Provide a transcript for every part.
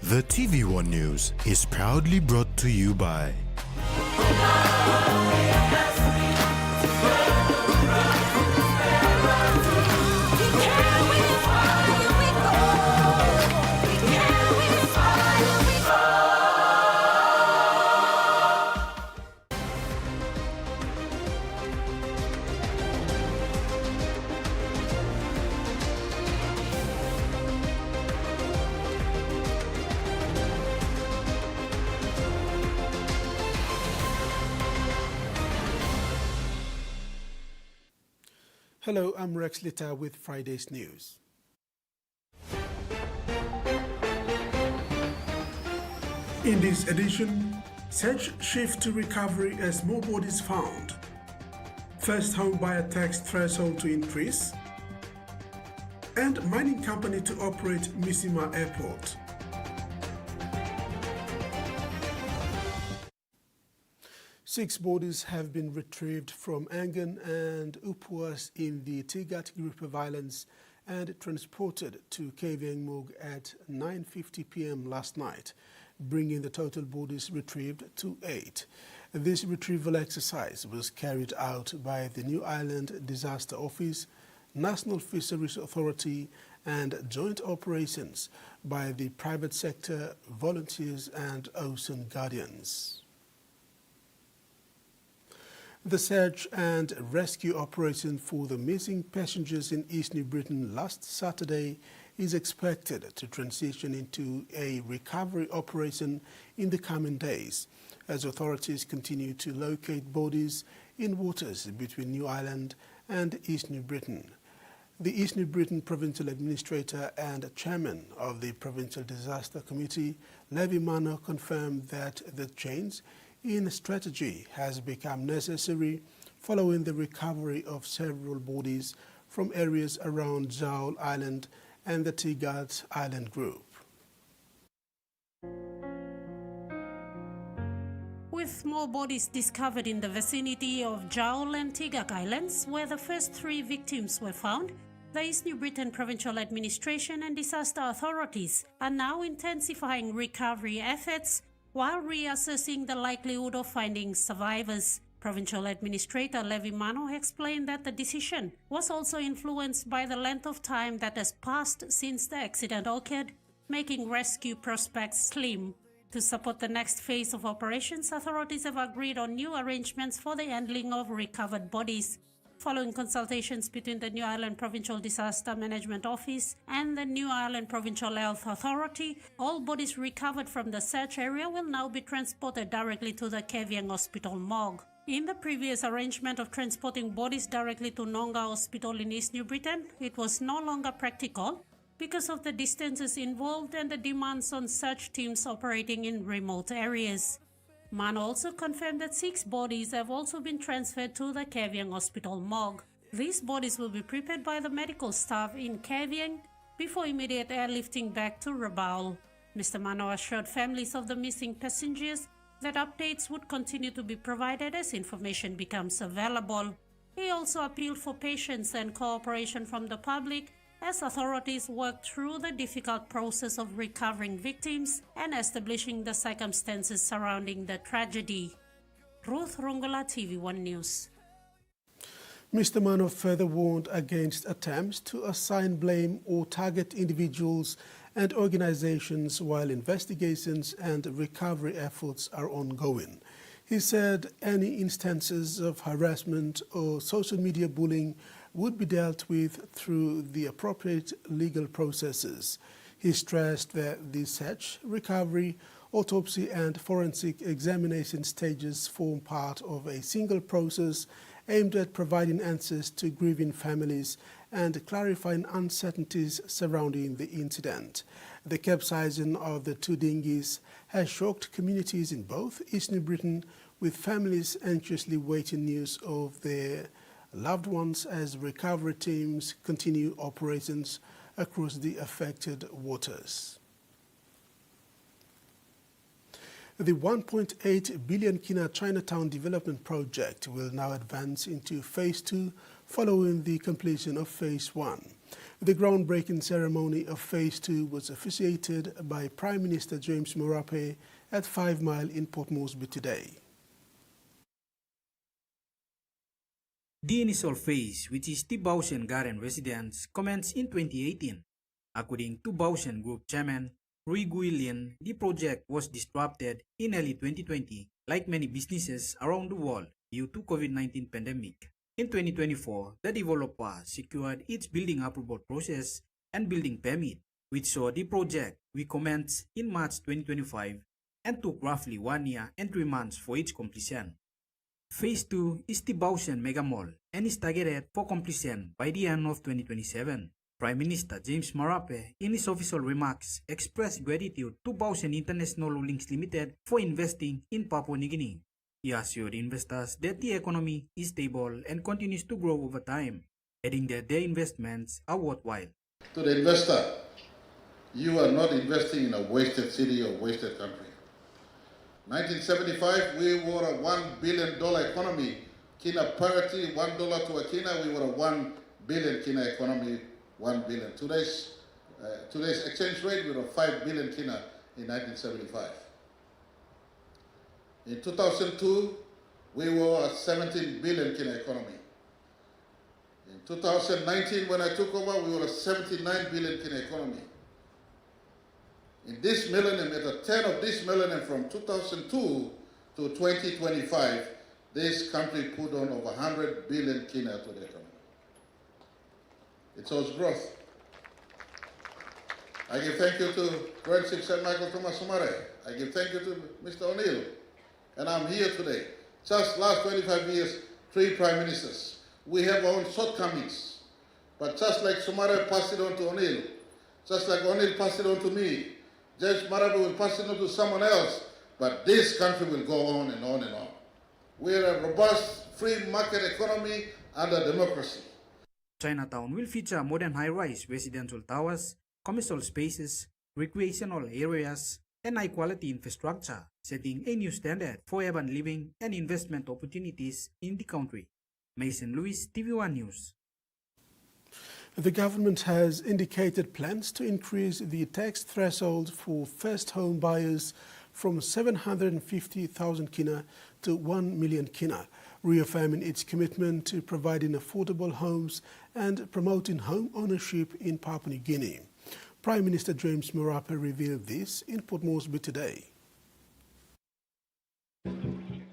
The TVWAN News is proudly brought to you by Hello, I'm Rex Litter with Friday's News. In this edition, search shift to recovery as more bodies found. First home buyer tax threshold to increase. And mining company to operate Misima Airport. Six bodies have been retrieved from Angan and Upuas in the Tigat Group of Islands and transported to Kavieng Morgue at 9:50 p.m. last night, bringing the total bodies retrieved to 8. This retrieval exercise was carried out by the New Ireland Disaster Office, National Fisheries Authority and joint operations by the private sector, volunteers and ocean guardians. The search and rescue operation for the missing passengers in East New Britain last Saturday is expected to transition into a recovery operation in the coming days as authorities continue to locate bodies in waters between New Ireland and East New Britain. The East New Britain Provincial Administrator and Chairman of the Provincial Disaster Committee, Levi Mano, confirmed that the change in strategy has become necessary following the recovery of several bodies from areas around Jowl Island and the Tigat Island Group. With more bodies discovered in the vicinity of Jowl and Tigat Islands, where the first 3 victims were found, the East New Britain Provincial Administration and disaster authorities are now intensifying recovery efforts while reassessing the likelihood of finding survivors. Provincial Administrator Levi Mano explained that the decision was also influenced by the length of time that has passed since the accident occurred, making rescue prospects slim. To support the next phase of operations, authorities have agreed on new arrangements for the handling of recovered bodies. Following consultations between the New Ireland Provincial Disaster Management Office and the New Ireland Provincial Health Authority, all bodies recovered from the search area will now be transported directly to the Kavieng Hospital morgue. In the previous arrangement of transporting bodies directly to Nonga Hospital in East New Britain, it was no longer practical because of the distances involved and the demands on search teams operating in remote areas. Mano also confirmed that 6 bodies have also been transferred to the Kavieng Hospital morgue. These bodies will be prepared by the medical staff in Kavieng before immediate airlifting back to Rabaul. Mr. Mano assured families of the missing passengers that updates would continue to be provided as information becomes available. He also appealed for patience and cooperation from the public as authorities work through the difficult process of recovering victims and establishing the circumstances surrounding the tragedy. Ruth Rongola, TVWAN News. Mr. Mano further warned against attempts to assign blame or target individuals and organizations while investigations and recovery efforts are ongoing. He said any instances of harassment or social media bullying would be dealt with through the appropriate legal processes. He stressed that the search, recovery, Autopsy and forensic examination stages form part of a single process aimed at providing answers to grieving families and clarifying uncertainties surrounding the incident. The capsizing of the two dinghies has shocked communities in both East New Britain, with families anxiously waiting news of their loved ones as recovery teams continue operations across the affected waters. The 1.8 billion kina Chinatown development project will now advance into Phase 2 following the completion of Phase 1. The groundbreaking ceremony of Phase 2 was officiated by Prime Minister James Marape at 5 Mile in Port Moresby today. The initial phase, which is the TVWAN Garden residence, commenced in 2018. According to TVWAN Group Chairman Rugby, the project was disrupted in early 2020, like many businesses around the world, due to COVID-19 pandemic. In 2024, the developer secured its building approval process and building permit, which saw the project commence in March 2025 and took roughly 1 year and 3 months for its completion. Phase 2 is the TVWAN Mega Mall and is targeted for completion by the end of 2027. Prime Minister James Marape, in his official remarks, expressed gratitude to TVWAN International Holdings Limited for investing in Papua New Guinea. He assured investors that the economy is stable and continues to grow over time, adding that their investments are worthwhile. To the investor, you are not investing in a wasted city or wasted country. 1975, we were a $1 billion economy. Kina parity, $1 to a kina, we were a 1 billion kina economy, 1 billion. Today's exchange rate, we were 5 billion kina in 1975. In 2002, we were a 17 billion kina economy. In 2019, when I took over, we were a 79 billion kina economy. In this millennium, at the turn of this millennium, from 2002 to 2025, this country put on over 100 billion kina to the economy. It shows growth. I give thank you to Forensic Sir Michael Thomas Sumare. I give thank you to Mr. O'Neill. And I'm here today. Just last 25 years, 3 prime ministers. We have our own shortcomings. But just like Sumare passed it on to O'Neill, just like O'Neill passed it on to me, James Marape will pass it on to someone else, but this country will go on and on and on. We are a robust, free market economy under democracy. Chinatown will feature modern high-rise residential towers, commercial spaces, recreational areas, and high-quality infrastructure, setting a new standard for urban living and investment opportunities in the country. Mason Lewis, TVWAN News. The government has indicated plans to increase the tax threshold for first home buyers from 750,000 kina to 1 million kina, reaffirming its commitment to providing affordable homes and promoting home ownership in Papua New Guinea. Prime Minister James Marape revealed this in Port Moresby today.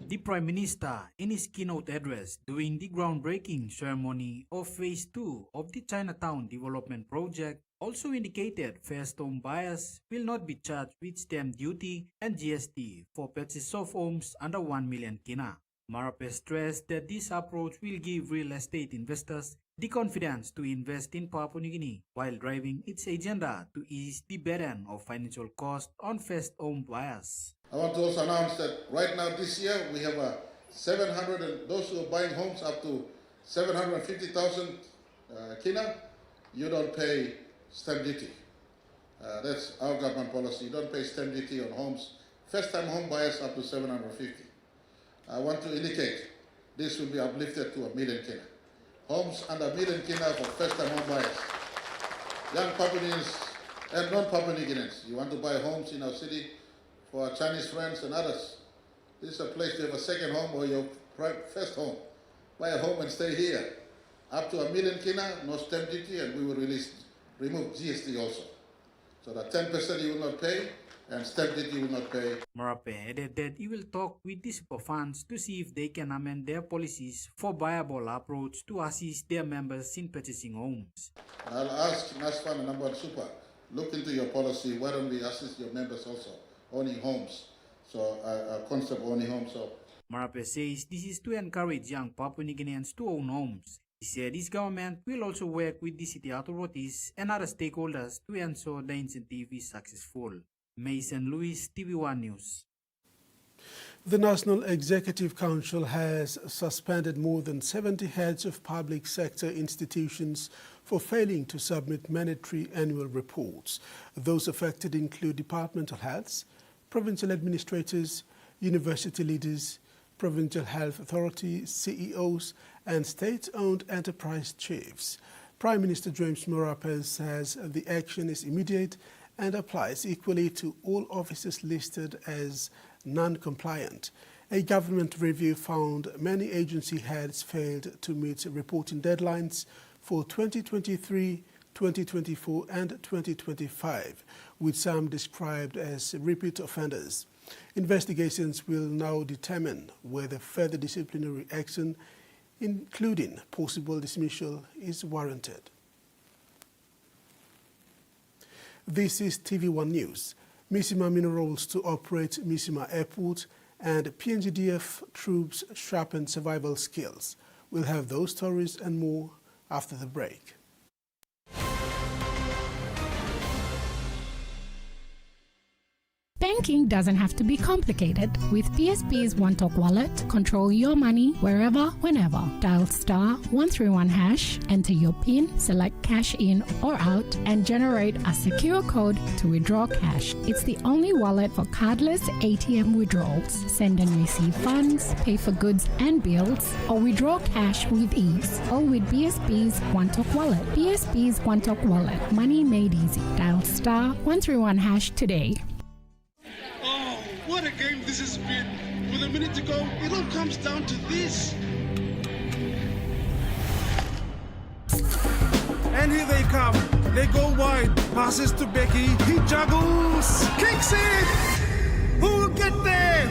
The Prime Minister, in his keynote address during the groundbreaking ceremony of Phase 2 of the Chinatown Development Project, also indicated first home buyers will not be charged with stamp duty and GST for purchase of homes under 1 million kina. Marape stressed that this approach will give real estate investors the confidence to invest in Papua New Guinea while driving its agenda to ease the burden of financial cost on first home buyers. I want to also announce that right now this year we have a 700, and those who are buying homes up to 750,000 kina, you don't pay stamp duty. That's our government policy. You don't pay stamp duty on homes. First-time home buyers up to 750. I want to indicate this will be uplifted to 1 million kina. Homes under 1 million kina for first-time home buyers. Young Papuans and non-Papua New Guineans, you want to buy homes in our city for our Chinese friends and others. This is a place to have a second home or your first home. Buy a home and stay here. Up to 1 million kina, no stamp duty, and we will remove GST also. So that 10% you will not pay and stamp duty you will not pay. Marape added that he will talk with the super funds to see if they can amend their policies for viable approach to assist their members in purchasing homes. I'll ask NASFAN and number 1 Super, look into your policy. Why don't we assist your members also owning homes. So a concept of owning homes. So Marape says this is to encourage young Papua New Guineans to own homes. He said his government will also work with the city authorities and other stakeholders to ensure the incentive is successful. Mason Lewis, TVWAN News. The National Executive Council has suspended more than 70 heads of public sector institutions for failing to submit mandatory annual reports. Those affected include departmental heads, provincial administrators, university leaders, provincial health authority CEOs, and state-owned enterprise chiefs. Prime Minister James Marape says the action is immediate and applies equally to all officers listed as non-compliant. A government review found many agency heads failed to meet reporting deadlines for 2023, 2024 and 2025, with some described as repeat offenders. Investigations will now determine whether further disciplinary action, including possible dismissal, is warranted. This is TV1 News. Misima Minerals to operate Misima Airport and PNGDF troops sharpen survival skills. We'll have those stories and more after the break. Banking doesn't have to be complicated. With PSP's One Talk Wallet, control your money wherever, whenever. Dial *131#, enter your PIN, select cash in or out, and generate a secure code to withdraw cash. It's the only wallet for cardless ATM withdrawals. Send and receive funds, pay for goods and bills, or withdraw cash with ease. All with PSP's One Talk Wallet. PSP's One Talk Wallet. Money made easy. Dial *131# today. Oh, what a game this has been. With a minute to go, it all comes down to this. And here they come. They go wide. Passes to Becky. He juggles. Kicks it. Who will get there?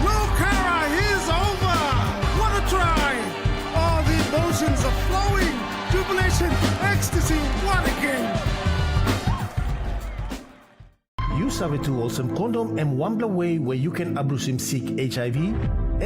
No Cara. He's over. What a try. All the emotions are flowing. Jubilation. Ecstasy. What a game. Use our tools and condom and one way where you can abuse him seek HIV,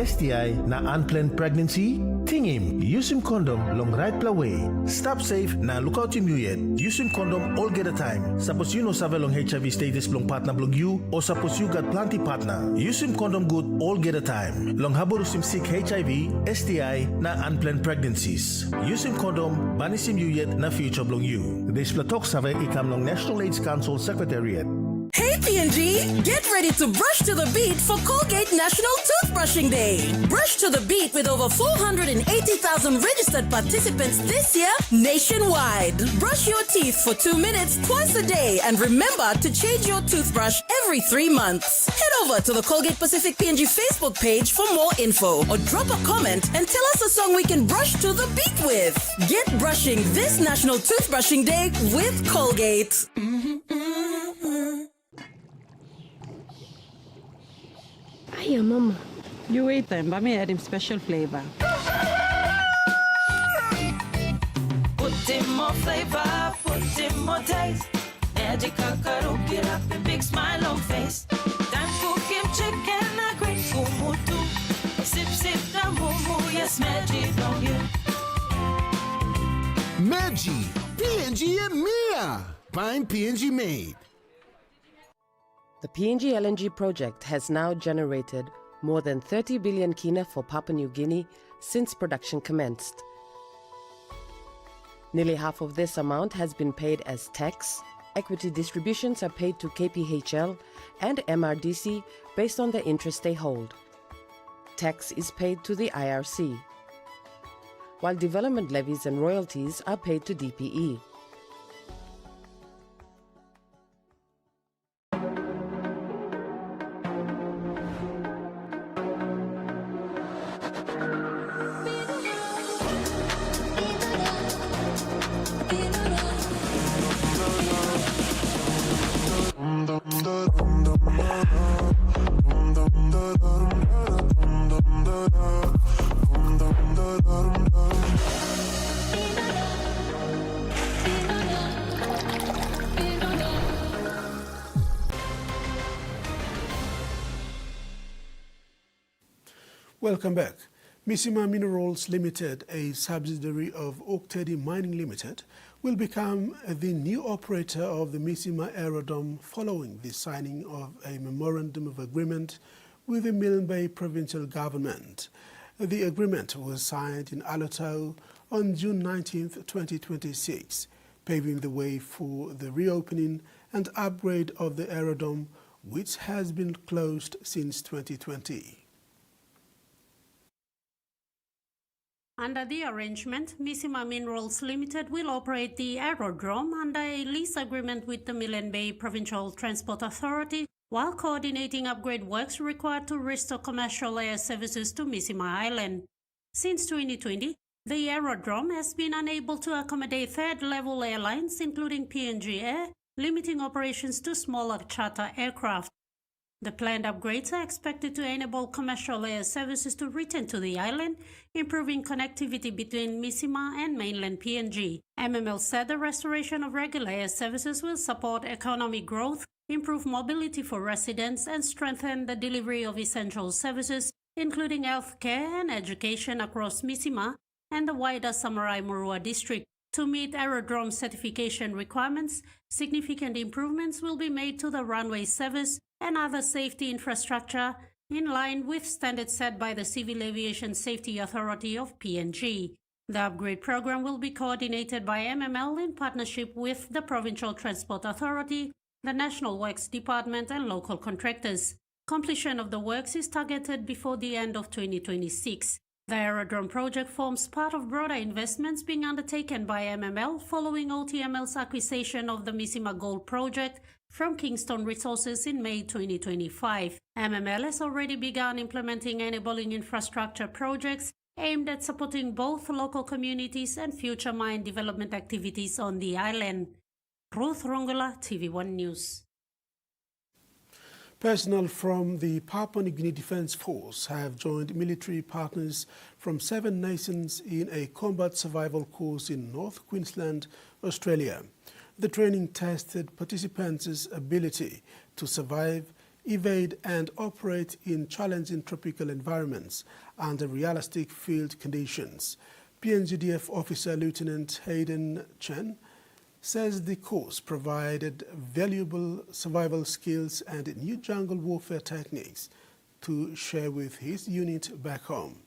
STI na unplanned pregnancy. Ting him. Use him condom long right way. Stop safe na look out him you yet. Use him condom all get a time. Suppose you know save long HIV status long partner blong you or suppose you got plenty partner. Use him condom good all get a time. Long haborus him seek HIV, STI na unplanned pregnancies. Use him condom banis him you yet na future blong you. This platok save ikam long National AIDS Council Secretariat. Hey PNG, get ready to brush to the beat for Colgate National Toothbrushing Day. Brush to the beat with over 480,000 registered participants this year nationwide. Brush your teeth for 2 minutes twice a day and remember to change your toothbrush every 3 months. Head over to the Colgate Pacific PNG Facebook page for more info or drop a comment and tell us a song we can brush to the beat with. Get brushing this National Toothbrushing Day with Colgate. Hiya, Mama. You wait then, but me add him special flavor. Put in more flavor, put in more taste. Magic kakaru, get up a big smile on face. Time for Kim chicken, a great kumutu. Sip, sip, na mumu, yes, magic on you. Maggi, PNG and Mia. Find PNG made. The PNG LNG project has now generated more than 30 billion kina for Papua New Guinea since production commenced. Nearly half of this amount has been paid as tax. Equity distributions are paid to KPHL and MRDC based on the interest they hold. Tax is paid to the IRC, while development levies and royalties are paid to DPE. Welcome back. Misima Minerals Limited, a subsidiary of Oak Teddy Mining Limited, will become the new operator of the Misima Aerodrome following the signing of a memorandum of agreement with the Milne Bay provincial government. The agreement was signed in Alotau on June 19, 2026, paving the way for the reopening and upgrade of the aerodrome, which has been closed since 2020. Under the arrangement, Misima Minerals Limited will operate the aerodrome under a lease agreement with the Milne Bay Provincial Transport Authority while coordinating upgrade works required to restore commercial air services to Misima Island. Since 2020, the aerodrome has been unable to accommodate third-level airlines, including PNG Air, limiting operations to smaller charter aircraft. The planned upgrades are expected to enable commercial air services to return to the island, improving connectivity between Misima and mainland PNG. MML said the restoration of regular air services will support economic growth, improve mobility for residents, and strengthen the delivery of essential services, including healthcare and education across Misima and the wider Samarai Morua district. To meet aerodrome certification requirements, significant improvements will be made to the runway service and other safety infrastructure in line with standards set by the Civil Aviation Safety Authority of PNG. The upgrade program will be coordinated by MML in partnership with the Provincial Transport Authority, the National Works Department, and local contractors. Completion of the works is targeted before the end of 2026. The aerodrome project forms part of broader investments being undertaken by MML following OTML's acquisition of the Misima Gold project from Kingston Resources in May 2025. MML has already begun implementing enabling infrastructure projects aimed at supporting both local communities and future mine development activities on the island. Ruth Rongola, TV1 News. Personnel from the Papua New Guinea Defence Force have joined military partners from 7 nations in a combat survival course in North Queensland, Australia. The training tested participants' ability to survive, evade and operate in challenging tropical environments under realistic field conditions. PNGDF Officer Lieutenant Hayden Chen says the course provided valuable survival skills and new jungle warfare techniques to share with his unit back home.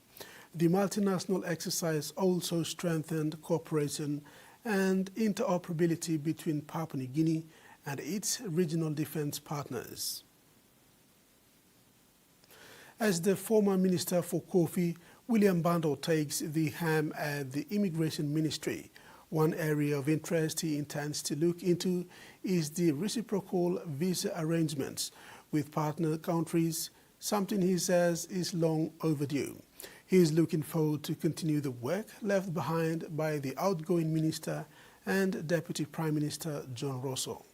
The multinational exercise also strengthened cooperation and interoperability between Papua New Guinea and its regional defense partners. As the former Minister for Coffee, William Bando, takes the helm at the Immigration Ministry, one area of interest he intends to look into is the reciprocal visa arrangements with partner countries, something he says is long overdue. He is looking forward to continue the work left behind by the outgoing Minister and Deputy Prime Minister John Rosso.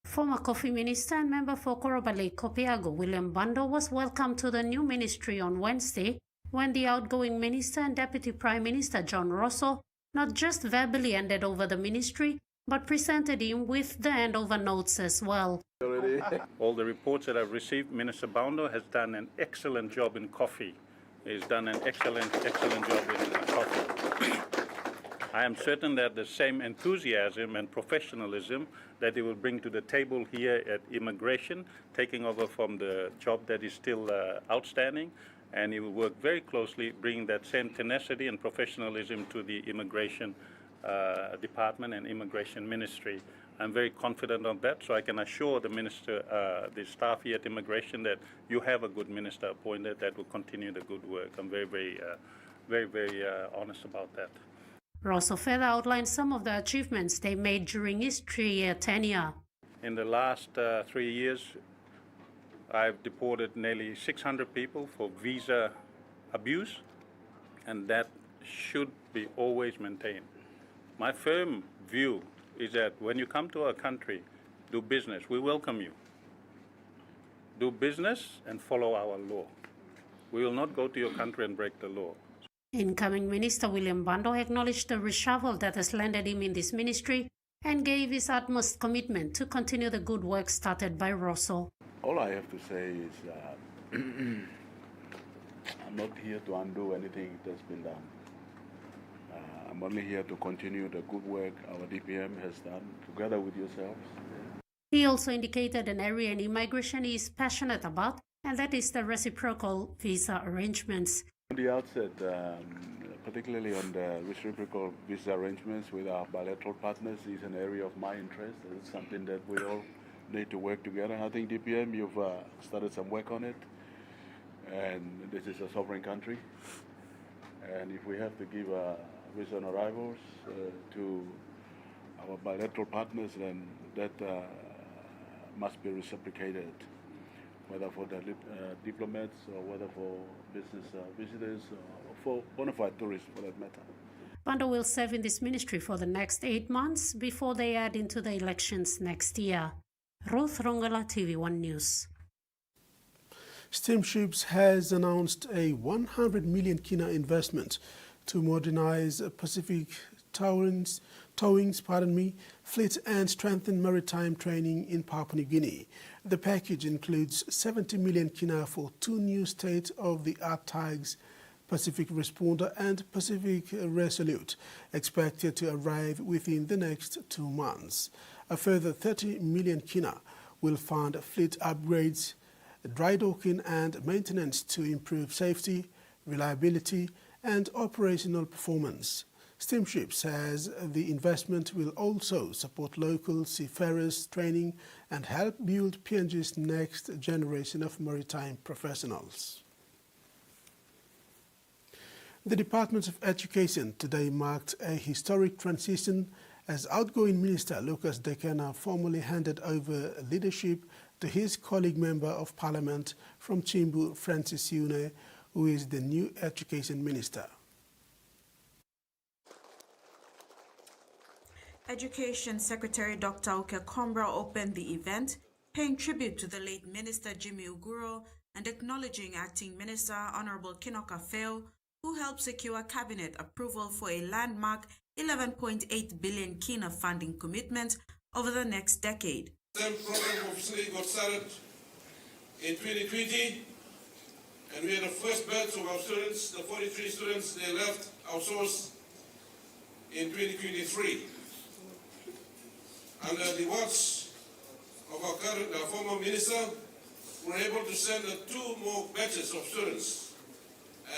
Former Coffee Minister and member for Korobale Kopiago, William Bando, was welcomed to the new ministry on Wednesday when the outgoing Minister and Deputy Prime Minister John Rosso not just verbally handed over the ministry, but presented him with the handover notes as well. All the reports that I've received, Minister Bando has done an excellent job in coffee. He's done an excellent job in coffee. I am certain that the same enthusiasm and professionalism that he will bring to the table here at immigration, taking over from the job that is still outstanding, and he will work very closely, bringing that same tenacity and professionalism to the immigration department and immigration ministry. I'm very confident of that, so I can assure the minister, the staff here at immigration, that you have a good minister appointed that will continue the good work. I'm very honest about that. Rosso further outlined some of the achievements they made during his 3-year tenure. In the last 3 years, I've deported nearly 600 people for visa abuse, and that should be always maintained. My firm view is that when you come to our country, do business. We welcome you. Do business and follow our law. We will not go to your country and break the law. Incoming Minister William Bando acknowledged the reshuffle that has landed him in this ministry and gave his utmost commitment to continue the good work started by Rosso. All I have to say is I'm not here to undo anything that's been done. I'm only here to continue the good work our DPM has done together with yourselves. He also indicated an area in immigration he is passionate about, and that is the reciprocal visa arrangements. At the outset, particularly on the reciprocal visa arrangements with our bilateral partners, is an area of my interest. It's something that we all need to work together. I think DPM, you've started some work on it, and this is a sovereign country. And if we have to give visa on arrivals to our bilateral partners, then that must be reciprocated, whether for the diplomats or whether for business visitors or for bona fide tourists for that matter. Bando will serve in this ministry for the next 8 months before they add into the elections next year. Ruth Rongala, TVWAN News. Steamships has announced a 100 million kina investment to modernize Pacific towings, fleet and strengthen maritime training in Papua New Guinea. The package includes 70 million kina for 2 new state-of-the-art tags, Pacific Responder and Pacific Resolute, expected to arrive within the next 2 months. A further 30 million kina will fund fleet upgrades, dry docking and maintenance to improve safety, reliability and operational performance. Steamship says the investment will also support local seafarers training and help build PNG's next generation of maritime professionals. The Department of Education today marked a historic transition as outgoing Minister Lucas Dekena formally handed over leadership to his colleague Member of Parliament from Chimbu, Francis Yune, who is the new Education Minister. Education Secretary Dr. Uke Kombra opened the event, paying tribute to the late Minister Jimmy Uguro and acknowledging Acting Minister Honorable Kinoka Feo, who helped secure cabinet approval for a landmark 11.8 billion kina funding commitment over the next decade. The program officially got started in 2020, and we had the first batch of our students, the 43 students, they left our source in 2023. Under the watch of our former minister, we were able to send 2 more batches of students.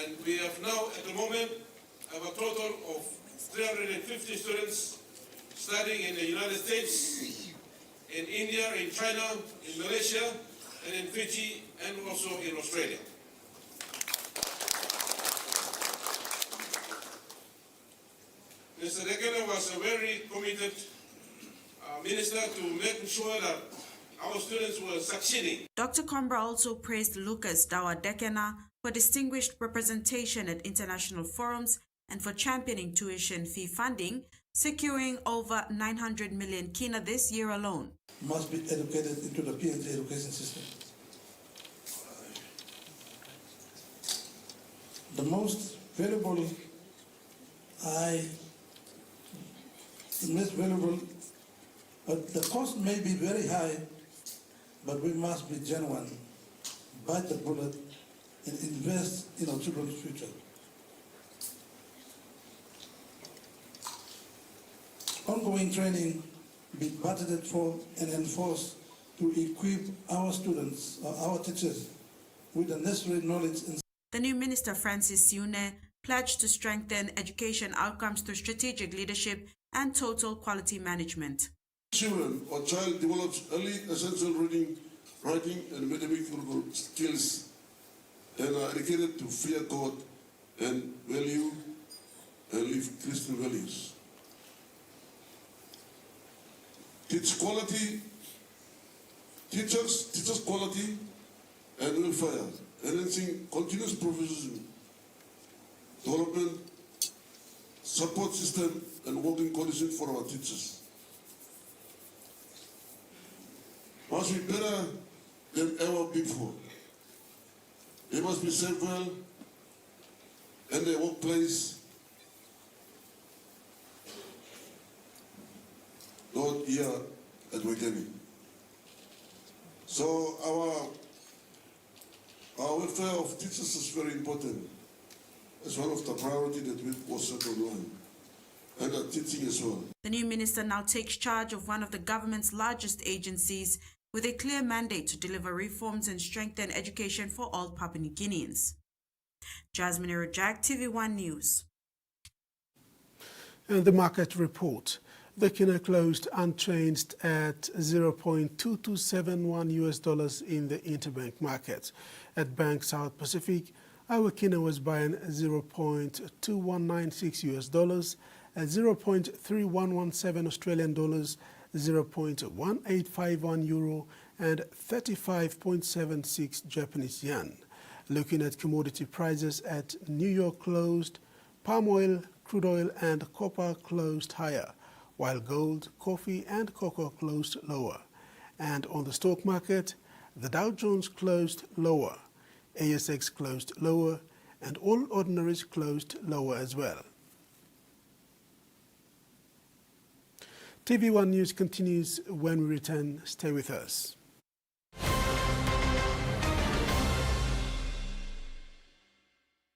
And we have now, at the moment, have a total of 350 students studying in the United States, in India, in China, in Malaysia, and in Fiji, and also in Australia. Mr. Dekena was a very committed minister to making sure that our students were succeeding. Dr. Kombra also praised Lucas Dawa Dekena for distinguished representation at international forums and for championing tuition fee funding, securing over 900 million kina this year alone. Must be educated into the PNG education system. The most valuable, but the cost may be very high, but we must be genuine, bite the bullet, and invest in our children's future. Ongoing training be budgeted for and enforced to equip our students, our teachers, with the necessary knowledge. The new Minister Francis Yune pledged to strengthen education outcomes through strategic leadership and total quality management. Children or child develops early essential reading, writing, and mathematical skills, and are educated to fear God and value and live Christian values. Teach quality, teachers quality and welfare, enhancing continuous professionalism, development, support system, and working conditions for our teachers. Must be better than ever before. They must be safe well in their workplace. Lord, here at Wekeni. So our welfare of teachers is very important. It's one of the priority that we was settled on. And the teaching as well. The new minister now takes charge of one of the government's largest agencies with a clear mandate to deliver reforms and strengthen education for all Papua New Guineans. Jasmine Rajak, TVWAN News. And the market report. The kina closed unchanged at $0.2271 US in the interbank market. At Bank South Pacific, our kina was buying $0.2196 US, at 0.3117 Australian dollars, 0.1851 euro, and 35.76 Japanese yen. Looking at commodity prices at New York closed, palm oil, crude oil, and copper closed higher, while gold, coffee, and cocoa closed lower. And on the stock market, the Dow Jones closed lower, ASX closed lower, and all ordinaries closed lower as well. TV1 News continues when we return. Stay with us.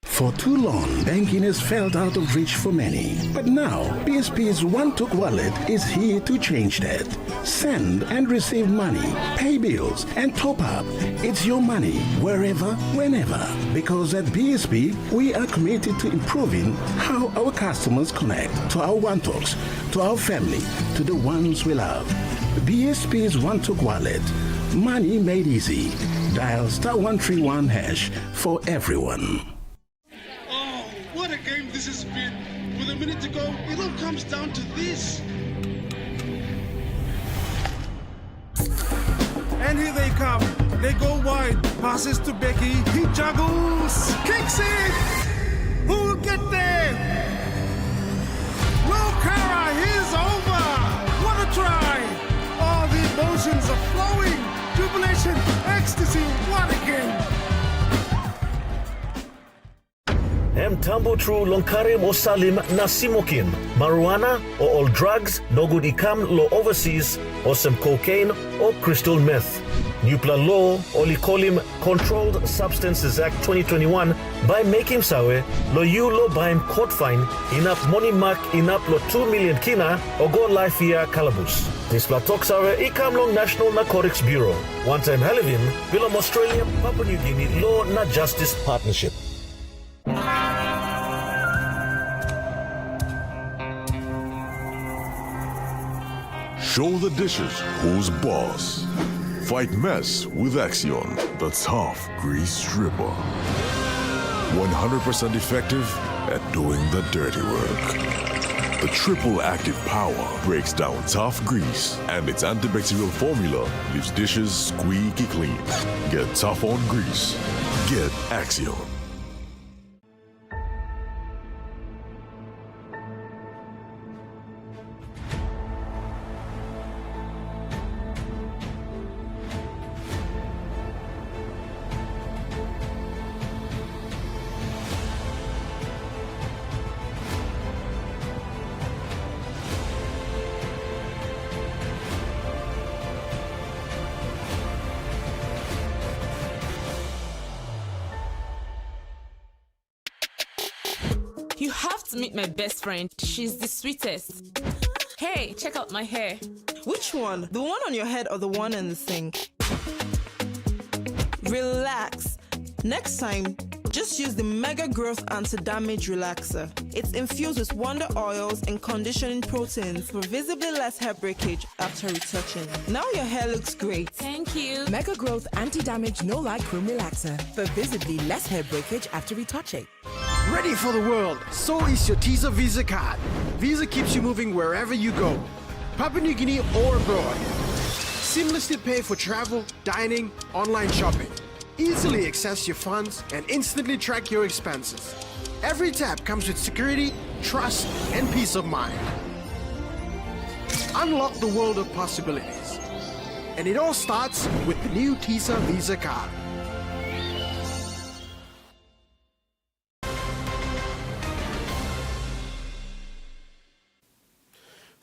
For too long, banking has felt out of reach for many. But now, PSP's One-Took Wallet is here to change that. Send and receive money, pay bills, and top up. It's your money, wherever, whenever. Because at PSP, we are committed to improving how our customers connect to our One-Talks, to our family, to the ones we love. PSP's One-Took Wallet. Money made easy. Dial *131# for everyone. What a game this has been. With a minute to go, it all comes down to this. And here they come. They go wide. Passes to Becky. He juggles. Kicks it. Who will get there? No, Kara. He's over. What a try. All the emotions are flowing. Jubilation. Ecstasy. What a game. Mtambo tru lonkare mo salim na simokin. Marijuana or all drugs no good ikam lo overseas or some cocaine or crystal meth. Nupla law or likolim Controlled Substances Act 2021 by making sawe lo you lo baim court fine enough money mark enough lo 2 million kina or go life year calabus. This platok sawe ikam long National Narcotics Bureau. One time Halivin, Bilom Australia, Papua New Guinea Law na Justice Partnership. Show the dishes who's boss. Fight mess with Axion, the tough grease stripper. 100% effective at doing the dirty work. The triple active power breaks down tough grease, and its antibacterial formula leaves dishes squeaky clean. Get tough on grease. Get Axion. You have to meet my best friend. She's the sweetest. Hey, check out my hair. Which one? The one on your head or the one in the sink? Relax. Next time, just use the Mega Growth Anti-Damage Relaxer. It's infused with wonder oils and conditioning proteins for visibly less hair breakage after retouching. Now your hair looks great. Thank you. Mega Growth Anti-Damage No-Light Cream Relaxer for visibly less hair breakage after retouching. Ready for the world, so is your TISA Visa card. Visa keeps you moving wherever you go, Papua New Guinea or abroad. Seamlessly pay for travel, dining, online shopping. Easily access your funds and instantly track your expenses. Every tap comes with security, trust, and peace of mind. Unlock the world of possibilities. And it all starts with the new TISA Visa card.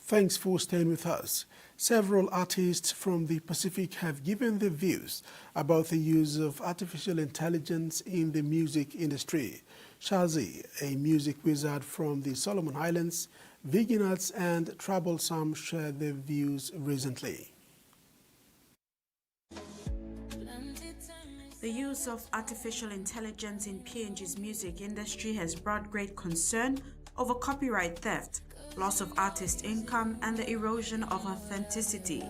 Thanks for staying with us. Several artists from the Pacific have given their views about the use of artificial intelligence in the music industry. Shazi, a music wizard from the Solomon Islands, Veganats and Troublesome shared their views recently. The use of artificial intelligence in PNG's music industry has brought great concern over copyright theft, loss of artist income, and the erosion of authenticity.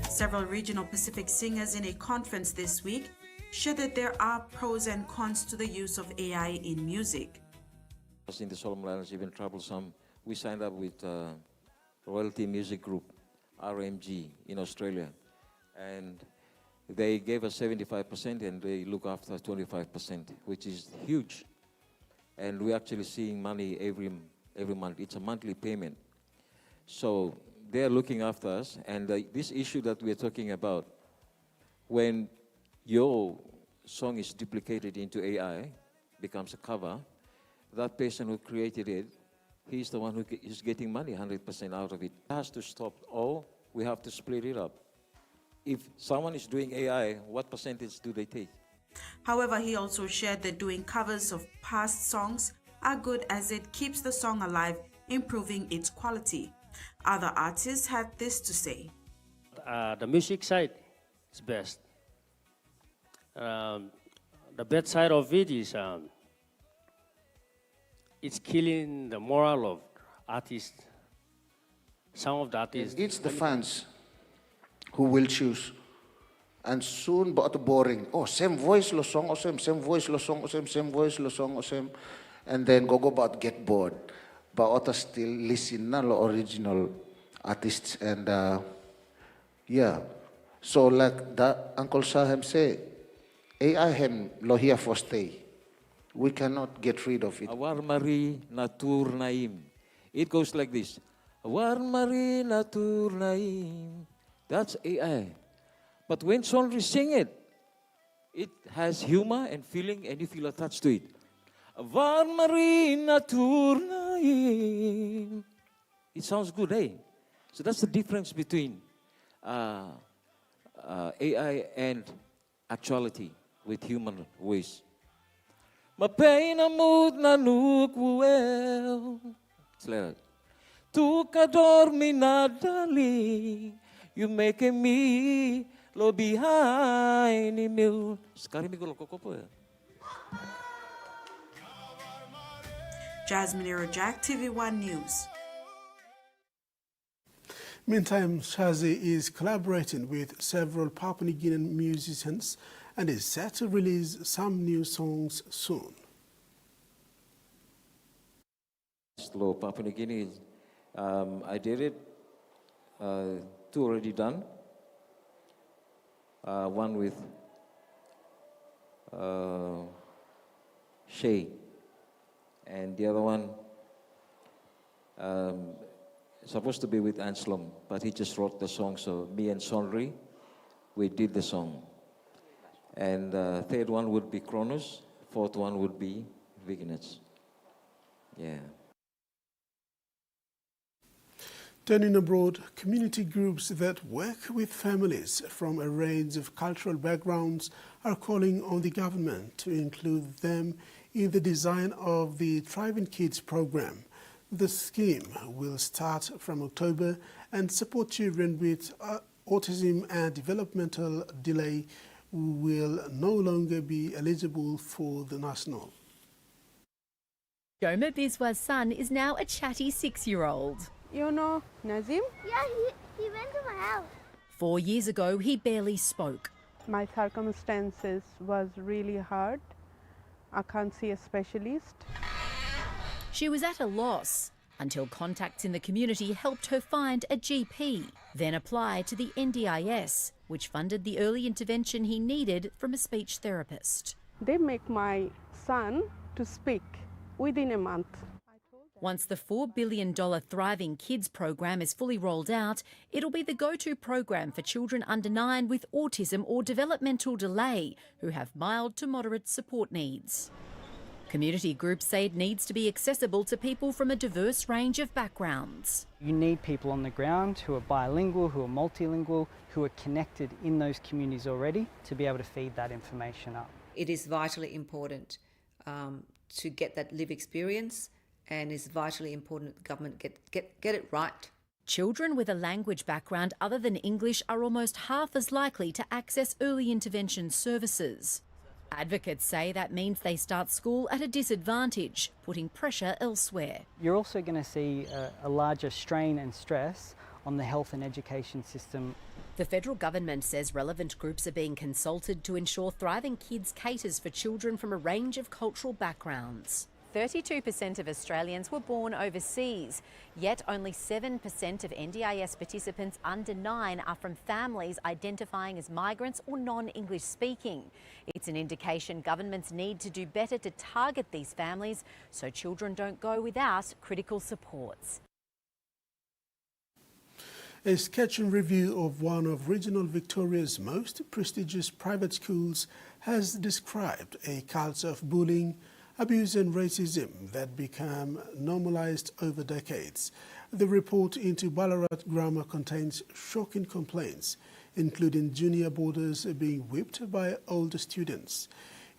Several regional Pacific singers in a conference this week shared that there are pros and cons to the use of AI in music. In the Solomon Islands, even Troublesome, we signed up with Royalty Music Group, RMG, in Australia. And they gave us 75% and they look after 25%, which is huge. And we're actually seeing money every month. It's a monthly payment. So they're looking after us. And this issue that we're talking about, when your song is duplicated into AI, becomes a cover, that person who created it, he's the one who is getting money, 100% out of it. It has to stop, or we have to split it up. If someone is doing AI, what percentage do they take? However, he also shared that doing covers of past songs are good as it keeps the song alive, improving its quality. Other artists had this to say. The music side is best. The bad side of it is it's killing the moral of artists. Some of the artists. It's the fans who will choose. And soon, but boring. Oh, same voice, lo song, or same voice, lo song, or same voice, lo song, or same. And then go about get bored. But others still listen na lo original artists. And yeah. So like that Uncle Sahem say, AI hem lo here for stay. We cannot get rid of it. Awar mari natur naim. It goes like this. Awar mari natur naim. That's AI. But when Sonri sing it, it has humor and feeling and you feel attached to it. Awar mari natur naim. It sounds good, eh? So that's the difference between AI and actuality with human voice. Mapay na mood na nukwel. It's like that. Tu ka dormi na dali. You make me lo behind ni mil. Sekarang mi ko po. Jasmine Jack, TVWAN News. Meantime, Shazi is collaborating with several Papua New Guinean musicians and is set to release some new songs soon. Slow Papua New Guinea, I did it, two already done. One with Shay, and the other one supposed to be with Anselm, but he just wrote the song, so me and Sonri, we did the song. And third one would be Kronos, fourth one would be Veganats. Yeah. Turning abroad, community groups that work with families from a range of cultural backgrounds are calling on the government to include them in the design of the Thriving Kids program. The scheme will start from October and support children with autism and developmental delay who will no longer be eligible for the national. Joma Biswa's son is now a chatty 6-year-old. You know Nazim? Yeah, he went to my house. 4 years ago, he barely spoke. My circumstances was really hard. I can't see a specialist. She was at a loss until contacts in the community helped her find a GP, then apply to the NDIS, which funded the early intervention he needed from a speech therapist. They make my son to speak within a month. Once the $4 billion Thriving Kids program is fully rolled out, it'll be the go-to program for children under 9 with autism or developmental delay who have mild to moderate support needs. Community groups say it needs to be accessible to people from a diverse range of backgrounds. You need people on the ground who are bilingual, who are multilingual, who are connected in those communities already to be able to feed that information up. It is vitally important to get that lived experience, and it's vitally important that the government get it right. Children with a language background other than English are almost half as likely to access early intervention services. Advocates say that means they start school at a disadvantage, putting pressure elsewhere. You're also going to see a larger strain and stress on the health and education system. The federal government says relevant groups are being consulted to ensure Thriving Kids caters for children from a range of cultural backgrounds. 32% of Australians were born overseas, yet only 7% of NDIS participants under 9 are from families identifying as migrants or non-English speaking. It's an indication governments need to do better to target these families so children don't go without critical supports. A sketch and review of one of regional Victoria's most prestigious private schools has described a culture of bullying, abuse and racism that became normalised over decades. The report into Ballarat Grammar contains shocking complaints, including junior boarders being whipped by older students.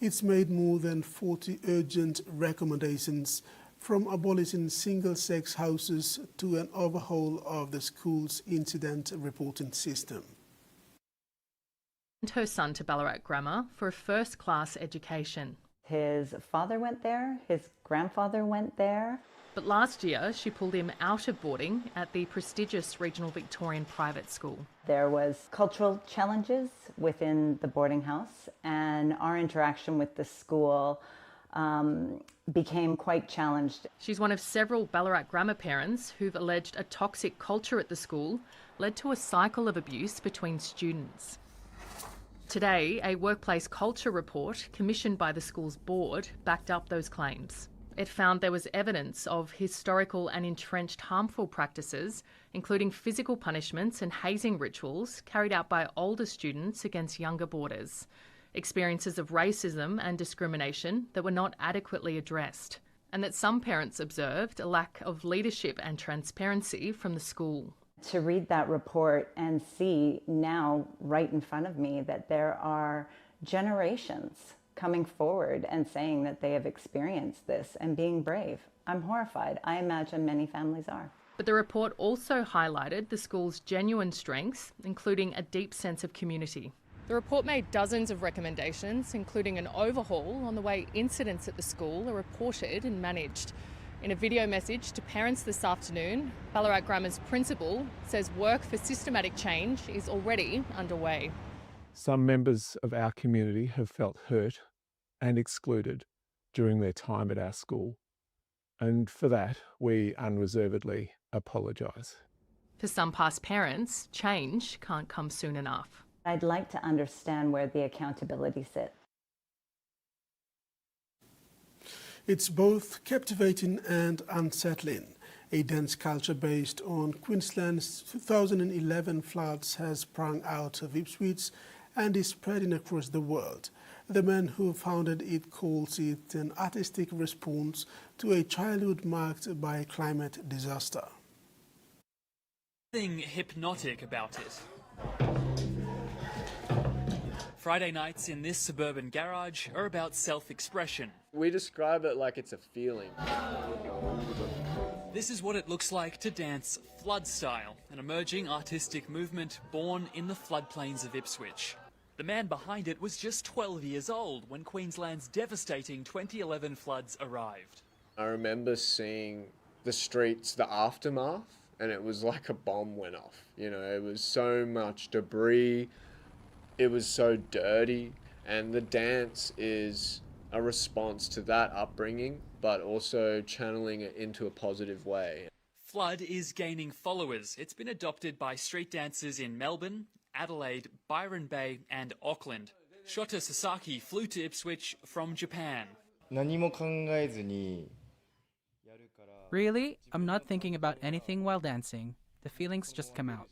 It's made more than 40 urgent recommendations, from abolishing single-sex houses to an overhaul of the school's incident reporting system. Her son to Ballarat Grammar for a first-class education. His father went there, his grandfather went there. But last year, she pulled him out of boarding at the prestigious regional Victorian private school. There was cultural challenges within the boarding house, and our interaction with the school became quite challenged. She's one of several Ballarat Grammar parents who've alleged a toxic culture at the school led to a cycle of abuse between students. Today, a workplace culture report commissioned by the school's board backed up those claims. It found there was evidence of historical and entrenched harmful practices, including physical punishments and hazing rituals carried out by older students against younger boarders, experiences of racism and discrimination that were not adequately addressed, and that some parents observed a lack of leadership and transparency from the school. To read that report and see now right in front of me that there are generations coming forward and saying that they have experienced this and being brave, I'm horrified. I imagine many families are. But the report also highlighted the school's genuine strengths, including a deep sense of community. The report made dozens of recommendations, including an overhaul on the way incidents at the school are reported and managed. In a video message to parents this afternoon, Ballarat Grammar's principal says work for systematic change is already underway. Some members of our community have felt hurt and excluded during their time at our school, and for that we unreservedly apologise. For some past parents, change can't come soon enough. I'd like to understand where the accountability sits. It's both captivating and unsettling. A dance culture based on Queensland's 2011 floods has sprung out of Ipswich and is spreading across the world. The man who founded it calls it an artistic response to a childhood marked by climate disaster. Nothing hypnotic about it. Friday nights in this suburban garage are about self-expression. We describe it like it's a feeling. This is what it looks like to dance flood style, an emerging artistic movement born in the floodplains of Ipswich. The man behind it was just 12 years old when Queensland's devastating 2011 floods arrived. I remember seeing the streets, the aftermath, and it was like a bomb went off. You know, it was so much debris, it was so dirty, and the dance is a response to that upbringing, but also channeling it into a positive way. Flood is gaining followers. It's been adopted by street dancers in Melbourne, Adelaide, Byron Bay and Auckland. Shota Sasaki flew to Ipswich from Japan. Really, I'm not thinking about anything while dancing. The feelings just come out.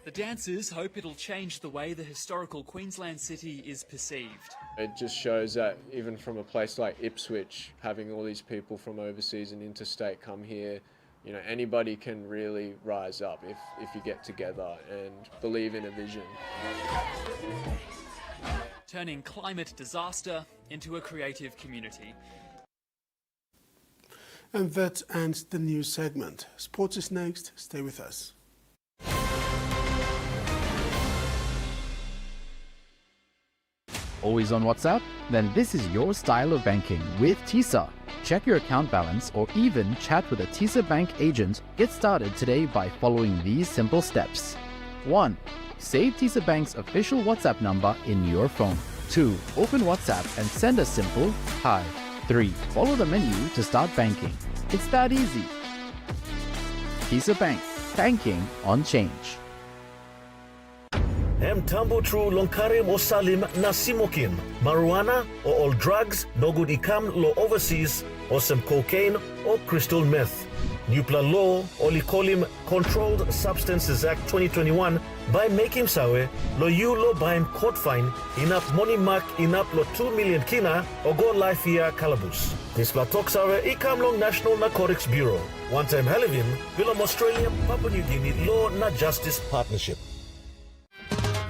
The dancers hope it'll change the way the historical Queensland city is perceived. It just shows that even from a place like Ipswich, having all these people from overseas and interstate come here, you know, anybody can really rise up if you get together and believe in a vision. Turning climate disaster into a creative community. And that ends the news segment. Sports is next. Stay with us. Always on WhatsApp? Then this is your style of banking with TISA. Check your account balance or even chat with a TISA Bank agent. Get started today by following these simple steps. 1. Save TISA Bank's official WhatsApp number in your phone. 2. Open WhatsApp and send a simple hi. 3. Follow the menu to start banking. It's that easy. TISA Bank. Banking on change. Hem tambo tru lonkarim o salim na simokim. Marijuana or all drugs no good ikam lo overseas or some cocaine or crystal meth. Nupla law or likolim Controlled Substances Act 2021 by making sawe lo you lo baim court fine enough money mark enough lo 2 million kina or go life year calabus. This la talk sawe ikam long National Narcotics Bureau. One time Halivim, Willem Australia, Papua New Guinea Law na Justice Partnership.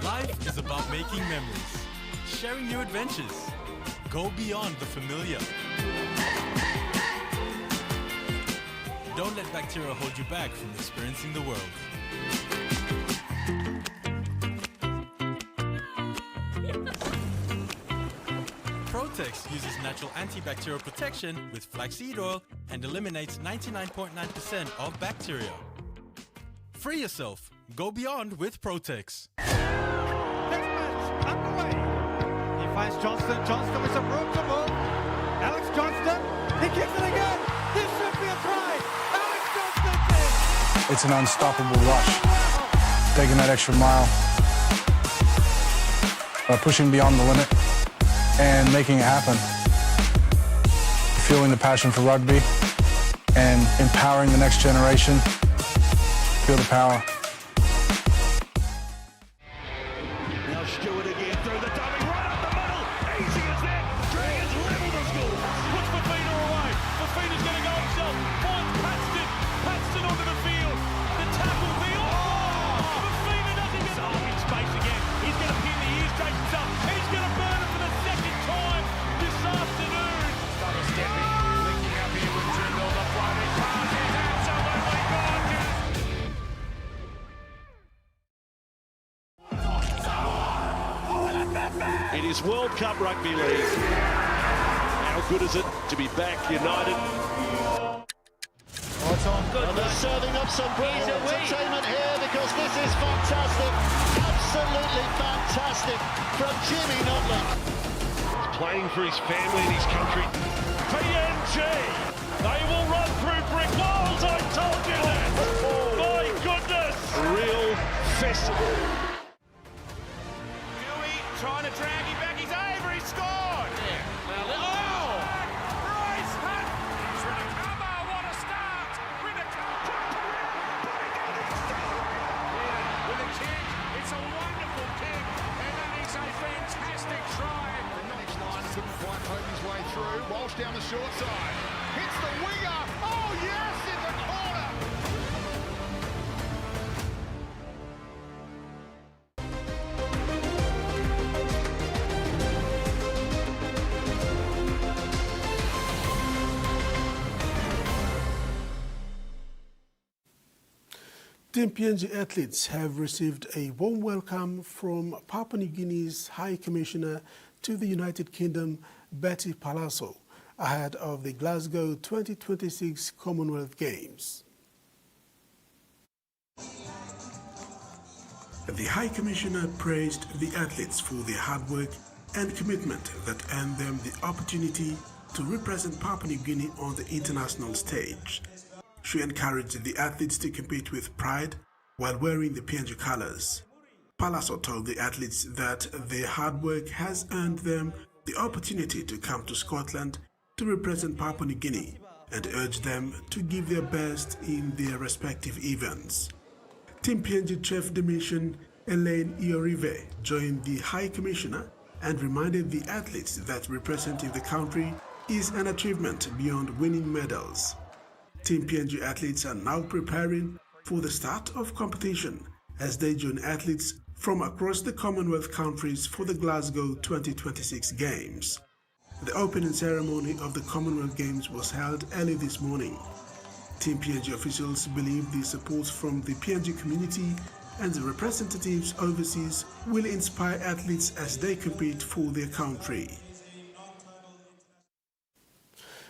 Life is about making memories, sharing new adventures. Go beyond the familiar. Don't let bacteria hold you back from experiencing the world. Protex uses natural antibacterial protection with flaxseed oil and eliminates 99.9% of bacteria. Free yourself. Go beyond with Protex. He finds Johnston. Johnston with some room to move. Alex Johnston. He kicks it again. This should be a try. Alex Johnston's in. It's an unstoppable rush. Taking that extra mile. Pushing beyond the limit and making it happen. Fueling the passion for rugby and empowering the next generation. Feel the power. Now Stewart again through the dummy, right up the middle. Easy as that. Dragons level the score. Puts Fafita away. Fafita's going to go himself. Finds Paxton. Paxton onto the field. The tackle. Fafita doesn't get up in space again. He's going to pin the ears, straight himself. He's going to burn it for the second time this afternoon. Started stepping. Linking up here with Trindle. The floating pass is absolutely gorgeous. It is World Cup Rugby League. How good is it to be back united? It's on. Good. And they're serving up some brilliant entertainment here because this is fantastic. Absolutely fantastic from Jimmy Notley. He's playing for his family and his country. PNG. They will run through brick walls. I told you that. My goodness. Real festival. Trying to drag him back, he's over, he scored! Yeah. Bryce Hunt! He's going to cover, what a start! With a with a kick, it's a wonderful kick, and that is a fantastic try. The next line couldn't quite poke his way through, Walsh down the short side. Hits the winger, oh yes, in the corner! Team PNG athletes have received a warm welcome from Papua New Guinea's High Commissioner to the United Kingdom, Betty Palazzo, ahead of the Glasgow 2026 Commonwealth Games. The High Commissioner praised the athletes for their hard work and commitment that earned them the opportunity to represent Papua New Guinea on the international stage. She encouraged the athletes to compete with pride while wearing the PNG colors. Palazzo told the athletes that their hard work has earned them the opportunity to come to Scotland to represent Papua New Guinea and urged them to give their best in their respective events. Team PNG Chef de Mission Elaine Iorive joined the High Commissioner and reminded the athletes that representing the country is an achievement beyond winning medals. Team PNG athletes are now preparing for the start of competition as they join athletes from across the Commonwealth countries for the Glasgow 2026 Games. The opening ceremony of the Commonwealth Games was held early this morning. Team PNG officials believe the support from the PNG community and the representatives overseas will inspire athletes as they compete for their country.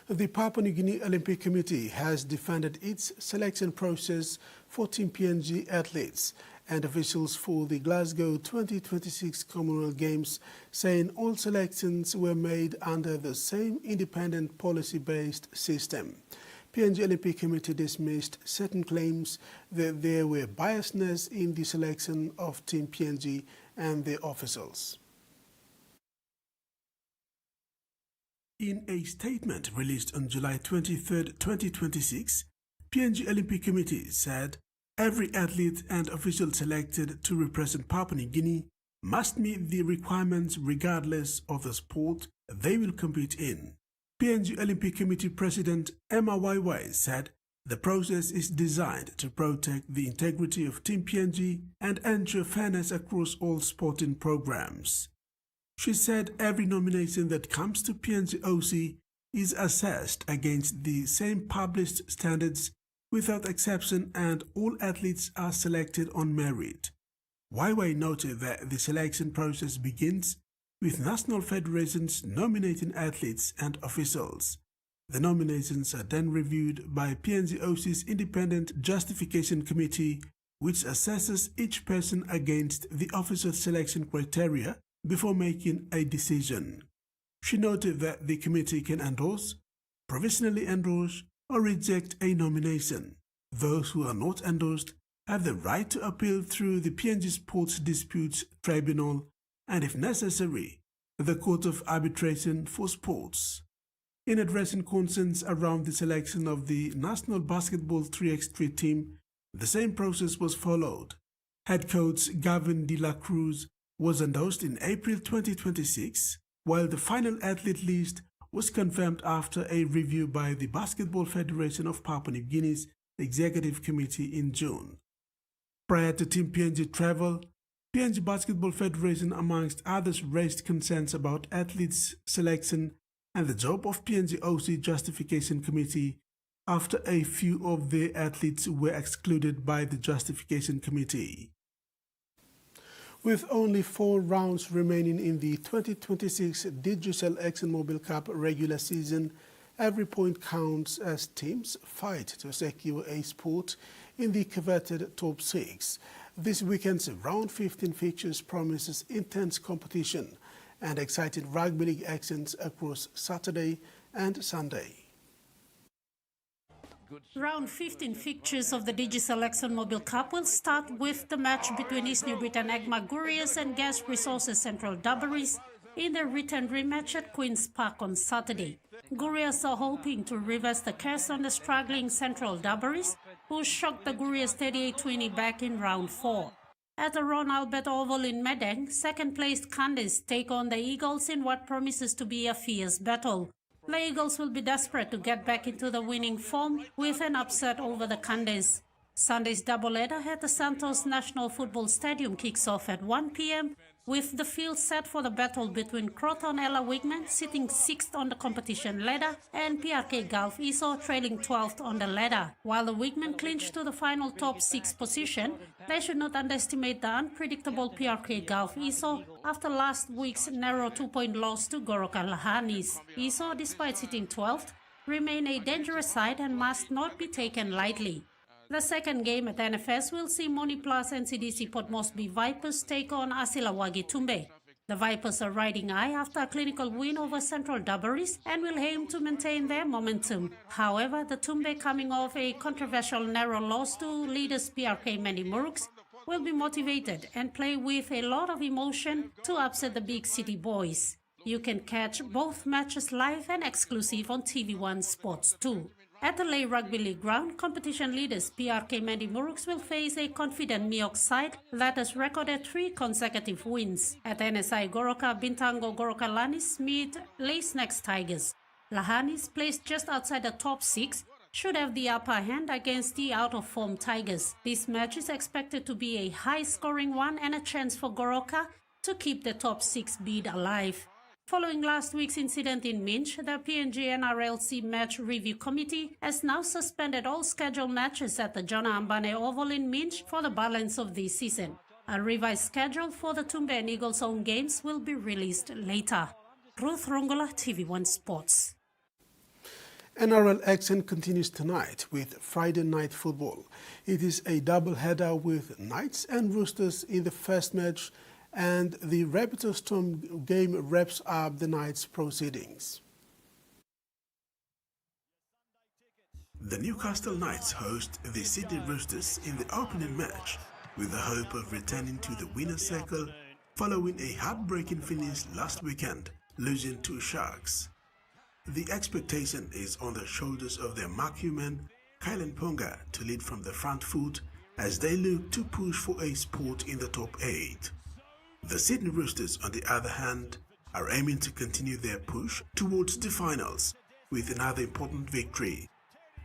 The Papua New Guinea Olympic Committee has defended its selection process for Team PNG athletes and officials for the Glasgow 2026 Commonwealth Games, saying all selections were made under the same independent policy-based system. PNG Olympic Committee dismissed certain claims that there were biasness in the selection of Team PNG and their officials. In a statement released on July 23, 2026, PNG Olympic Committee said every athlete and official selected to represent Papua New Guinea must meet the requirements regardless of the sport they will compete in. PNG Olympic Committee President Emma YY said the process is designed to protect the integrity of Team PNG and ensure fairness across all sporting programs. She said every nomination that comes to PNG OC is assessed against the same published standards without exception and all athletes are selected on merit. YY noted that the selection process begins with national federations nominating athletes and officials. The nominations are then reviewed by PNG OC's Independent Justification Committee, which assesses each person against the official selection criteria before making a decision. She noted that the committee can endorse, provisionally endorse, or reject a nomination. Those who are not endorsed have the right to appeal through the PNG Sports Disputes Tribunal and, if necessary, the Court of Arbitration for Sports. In addressing concerns around the selection of the National Basketball 3x3 team, the same process was followed. Head coach Gavin de la Cruz was endorsed in April 2026, while the final athlete list was confirmed after a review by the Basketball Federation of Papua New Guinea's Executive Committee in June. Prior to Team PNG travel, PNG Basketball Federation, amongst others, raised concerns about athletes' selection and the job of PNG OC Justification Committee after a few of their athletes were excluded by the Justification Committee. With only 4 rounds remaining in the 2026 Digicel ExxonMobil Cup regular season, every point counts as teams fight to secure a spot in the coveted top 6. This weekend's round 15 fixtures promises intense competition and exciting rugby league actions across Saturday and Sunday. Round 15 fixtures of the Digicel ExxonMobil Cup will start with the match between East New Britain Agma Gurias and Gas Resources Central Dubberies in their return rematch at Queen's Park on Saturday. Gurias are hoping to reverse the curse on the struggling Central Dubberies, who shocked the Gurias 38-20 back in round 4. At the Ron Albert Oval in Medang, second-placed Candice take on the Eagles in what promises to be a fierce battle. The Eagles will be desperate to get back into the winning form with an upset over the Candice. Sunday's doubleheader at the Santos National Football Stadium kicks off at 1 p.m. with the field set for the battle between Croton Ella Wigman sitting 6th on the competition ladder and PRK Gulf ISO trailing 12th on the ladder. While the Wigman clinch to the final top 6 position, they should not underestimate the unpredictable PRK Gulf ISO after last week's narrow 2-point loss to Goroka Lahanis. ISO, despite sitting 12th, remain a dangerous side and must not be taken lightly. The second game at NFS will see Moni Plus NCDC Port Moresby Vipers take on Asilawagi Tumbe. The Vipers are riding high after a clinical win over Central Dubberies and will aim to maintain their momentum. However, the Tumbe, coming off a controversial narrow loss to leaders PRK Mandy Muruks, will be motivated and play with a lot of emotion to upset the big city boys. You can catch both matches live and exclusive on TVWAN Sports 2. At the Lay Rugby League ground, competition leaders PRK Mandy Muruks will face a confident Miok side that has recorded 3 consecutive wins. At NSI Goroka, Bintango Goroka Lanis meet Lay Snacks Tigers. Lahanis, placed just outside the top 6, should have the upper hand against the out-of-form Tigers. This match is expected to be a high-scoring one and a chance for Goroka to keep the top 6 bid alive. Following last week's incident in Minch, the PNG NRLC Match Review Committee has now suspended all scheduled matches at the Jona Ambane Oval in Minch for the balance of this season. A revised schedule for the Tumbe and Eagles home games will be released later. Ruth Rongola, TV1 Sports. NRL action continues tonight with Friday night football. It is a double-header with Knights and Roosters in the first match, and the Rabbitoh Storm game wraps up the night's proceedings. The Newcastle Knights host the Sydney Roosters in the opening match with the hope of returning to the winner's circle following a heartbreaking finish last weekend, losing to Sharks. The expectation is on the shoulders of their marquee man, Kylan Ponga, to lead from the front foot as they look to push for a spot in the top 8. The Sydney Roosters, on the other hand, are aiming to continue their push towards the finals with another important victory.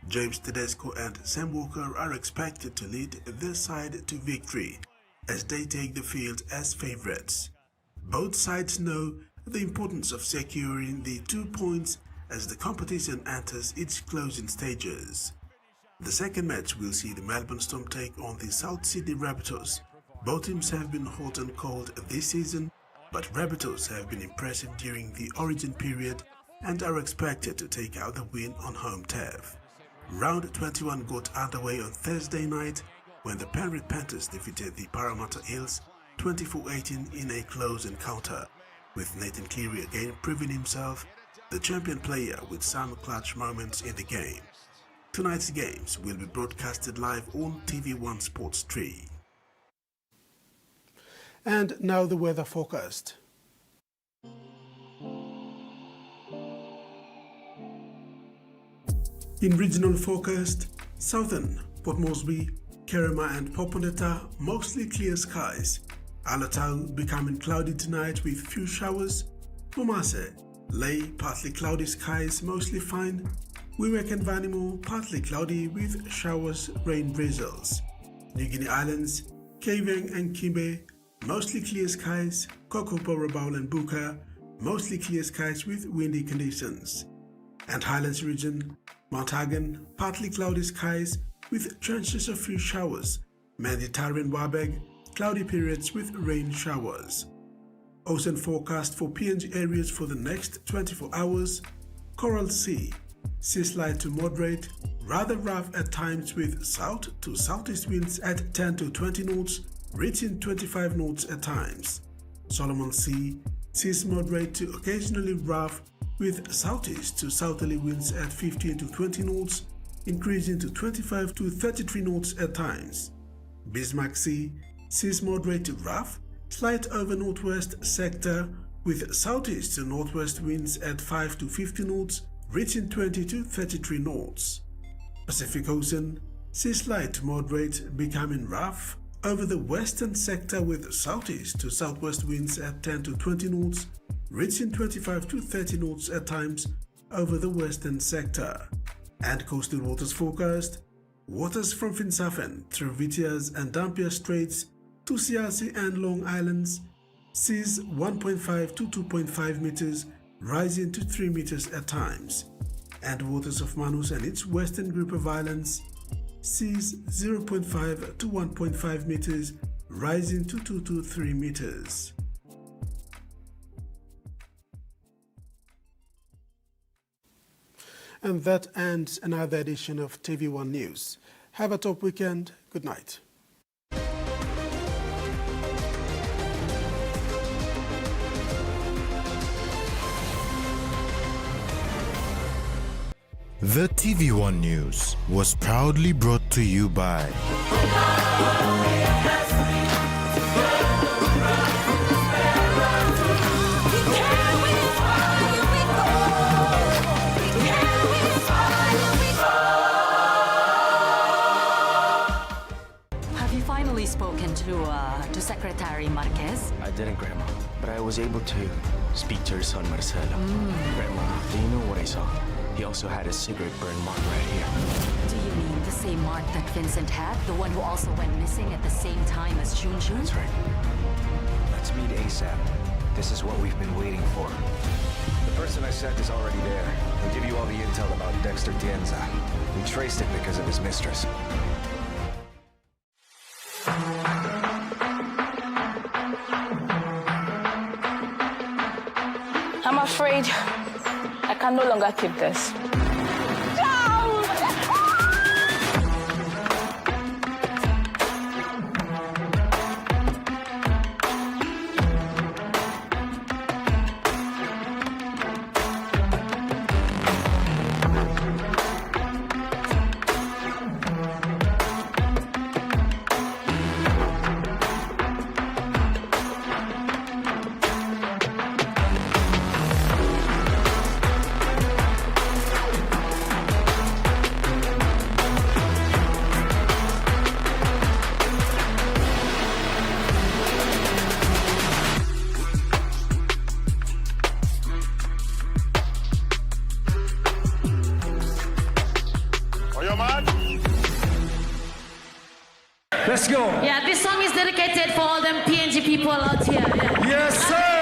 James Tedesco and Sam Walker are expected to lead their side to victory as they take the field as favourites. Both sides know the importance of securing the 2 points as the competition enters its closing stages. The second match will see the Melbourne Storm take on the South Sydney Rabbitohs. Both teams have been hot and cold this season, but Rabbitohs have been impressive during the origin period and are expected to take out the win on home turf. Round 21 got underway on Thursday night when the Penrith Panthers defeated the Parramatta Eels 24-18 in a close encounter, with Nathan Cleary again proving himself the champion player with some clutch moments in the game. Tonight's games will be broadcasted live on TV1 Sports 3. And now the weather forecast. In regional forecast, southern Port Moresby, Kerema and Poponeta mostly clear skies. Alatau becoming cloudy tonight with few showers. Momase, Lay partly cloudy skies mostly fine. Wewak and Vanimo partly cloudy with showers, rain drizzles. New Guinea Islands, Kavieng and Kimbe mostly clear skies. Kokopo, Rabaul and Buka mostly clear skies with windy conditions. And Highlands region, Mount Hagen partly cloudy skies with chances of few showers. Manditari and Wabeg cloudy periods with rain showers. Ocean forecast for PNG areas for the next 24 hours. Coral Sea, sea slight to moderate, rather rough at times with south to southeast winds at 10 to 20 knots, reaching 25 knots at times. Solomon Sea, seas moderate to occasionally rough with southeast to southerly winds at 15 to 20 knots, increasing to 25 to 33 knots at times. Bismarck Sea, seas moderate to rough, slight over northwest sector with southeast to northwest winds at 5 to 50 knots, reaching 20 to 33 knots. Pacific Ocean, sea slight to moderate becoming rough over the western sector with southeast to southwest winds at 10 to 20 knots, reaching 25 to 30 knots at times over the western sector. And coastal waters forecast, waters from Finsafen through Vitias and Dampier Straits to Siasi and Long Islands, seas 1.5 to 2.5 meters, rising to 3 meters at times. And waters of Manus and its western group of islands, seas 0.5 to 1.5 meters, rising to 2 to 3 meters. And that ends another edition of TV1 News. Have a top weekend. Good night. The TV1 News was proudly brought to you by didn't, Grandma, but I was able to speak to her son, Marcelo. Grandma, do you know what I saw? He also had a cigarette burn mark right here. Do you mean the same mark that Vincent had? The one who also went missing at the same time as Junjun? That's right. Let's meet ASAP. This is what we've been waiting for. The person I sent is already there. He'll give you all the intel about Dexter Tienza. We traced it because of his mistress. I'm afraid I can no longer keep this. Let's go. Yeah, this song is dedicated for all them PNG people out here. Yeah. Yes, sir.